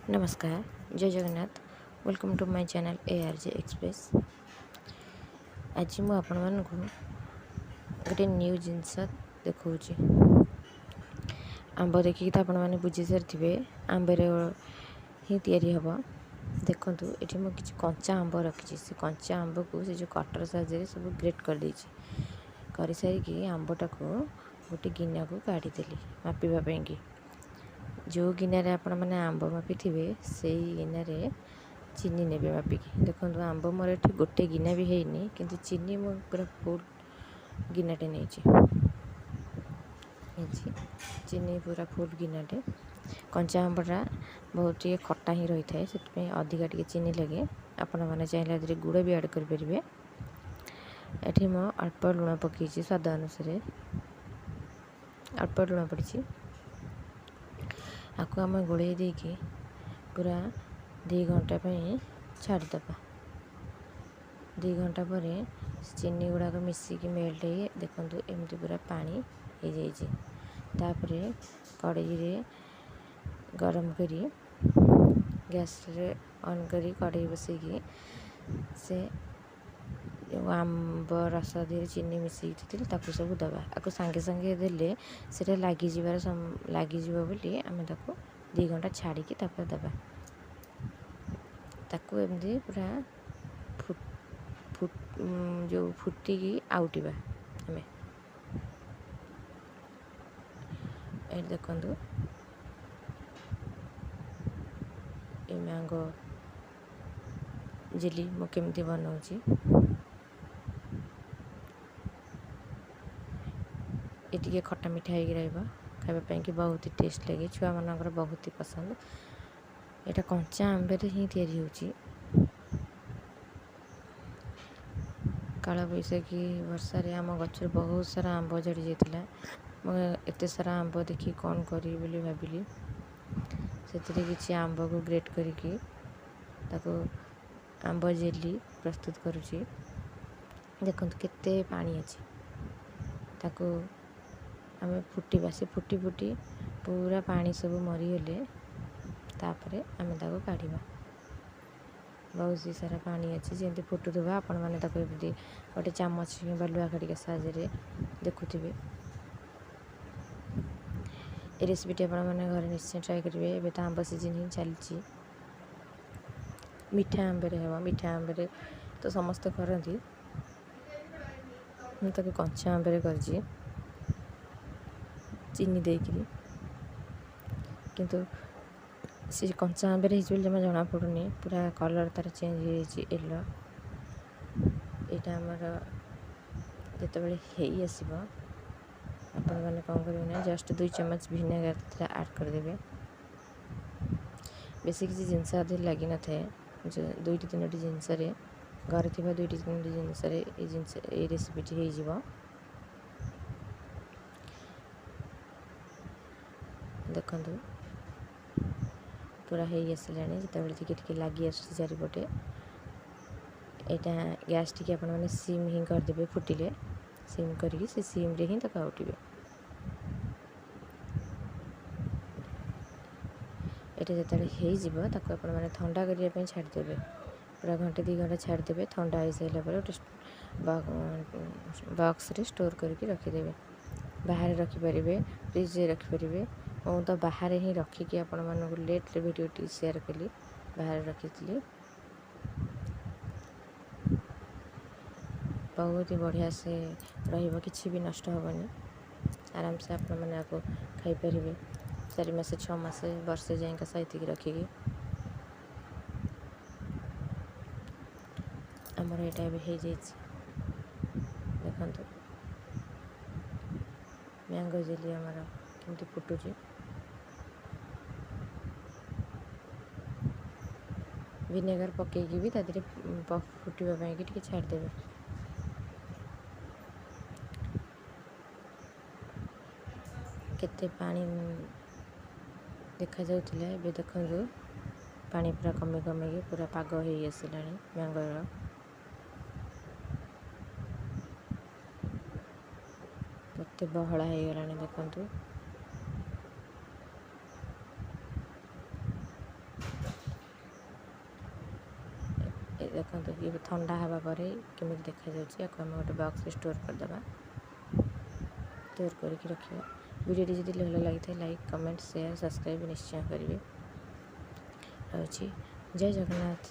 नमस्कार जय Jagannath welcome to my channel ARJ express. आज मु आपण मानकु गोटे न्यू जिनस देखौची। आंब देखिक तो आपण माने बुझी सारिथिबे आंबरे ही तैयारी हबो। देखंतु एठी मु किछि कंचा आंब रखिछि। से कंचा आंब को से जो कटर साहाय्य सब ग्रेट कर देछि। करि सारी कि आंबटा को गोटे गिन्ना को काढी देली मापिबा पई कि जो गिनारे आपण मैंने आंब मापी थे से गिनारे चीनी ने मापिकी। देखो आंब मोर ये गोटे गिना भी है कि चीनी मु पूरा फुल गिनाटे नहीं चीनी पूरा फुल गिनाटे। कंचा आंबटा बहुत ही खट्टा ही रही है से अधिका टे चीनी लगे। आपण मैंने चाहिए गुड़ भी ऐड करेंगे। ये मु अल्प लुण पकई स्वाद अनुसार अल्प लुण पड़ी आपको आम गोड़े देकी पूरा 2 घंटा छाड़देवा। 2 घंटा पर चीनी गुड़ाक मिसिक मेल्ट है। देखो एमती पूरा पानी हो जापर कड़ई रे गरम करी गैस रे ऑन करी कड़ई बसैकी से आंब रस दे चीनी मिसई ताकू सब दबा। आपको सांगे सांगे देले से लगिज बोली आम 2 घंटा छाड़ी दबा। ताकू एमती पूरा जो फुटिकी आउटिबा आमे ए देखंतु ए मैंगो जेली मु केमती बनाऊची। ये खट्टा मिठा हो खावाई कि बहुत ही टेस्ट लगे। छुआ मानकर बहुत ही पसंद। यहाँ कंचा आंबे ही तैयारी होची। काला बैशाखी वर्षा रे आम गचर बहुत सारा आंब झड़ी जाता। मैं एत सारा आंब देखी कौन करी बोली भाविली से किसी आंब को ग्रेट करके आंब जेली प्रस्तुत करुची। देखो केते पानी अच्छी ताको आम फुटिबा से फुटी फुटी पूरा पानी सब मरीगले तापर आम काढ़ा। बहुत ही सारा पानी अच्छी जमी फुटुवा आपण मैंने गोटे चामच कि लुहा खड़िका साहाଯ୍य देखुवे। ये रेसिपीटी आपने घर निश्चय ट्राए करेंगे। एवं तो आंब सीजन ही चलती मीठा आंबे हम मीठा आंबे तो समस्ते करती मुझे कंचा आंबे कर चीनी देकरी किंतु से कंचा आंबे जमा जना पड़ूनी पूरा कलर तार चेंज हो येलो। यहाँ आमर जिते आसब आपण मैंने कौन करेंगे जस्ट 2 चम्मच विनेगार ऐड करदे। बेस किसी जिनस अधे लगी न था 2-3 जिनस घर थी 2-3 जिनस ये रेसिपीटी हो। देखंतु पूरा है आसला जिते लगी आस चारिपटे यहाँ गैस टी आप सिम ही करदे। फुटिले सिम करके से सिम रे ही आउटे। ये जो होता ठंडा करने छाड़देवे पूरा घंटे 2 घंटा छाड़देवे। ठंडा हो सारा गोटे बॉक्स रे स्टोर करके रखिदेवे। बाहर रखिपारे फ्रिज रखिपारे। मैं तो बाहर ही रखिकी आपण मानक लेट वीडियो शेयर कली बाहर रखी बहुत ही बढ़िया से रही भी नष्ट हेनी आराम से आप आपको खाईपर 4 मास 6 मास वर्षे जाए सहित रखिकी आमर यहाँ भी हो देखु मैंगो जेली आमर केमती फुटुची। विनेगार पकईकी भी तादे फुटापी कि छाड़देवे। केते पानी देखा जाउथिला एबे देखंतु पानी पूरा कमी कमी पूरा पाग हो आसला मैंगोर। केते बहला हो गला देखंतु देखो ये ठंडा हवा पर केमी देखा जाए आम गोटे बॉक्स स्टोर करदे स्टोर करके रखा वीडियो जब भल लगी लाइक कमेंट शेयर सब्सक्राइब निश्चय करेंगे। रही जय जगन्नाथ।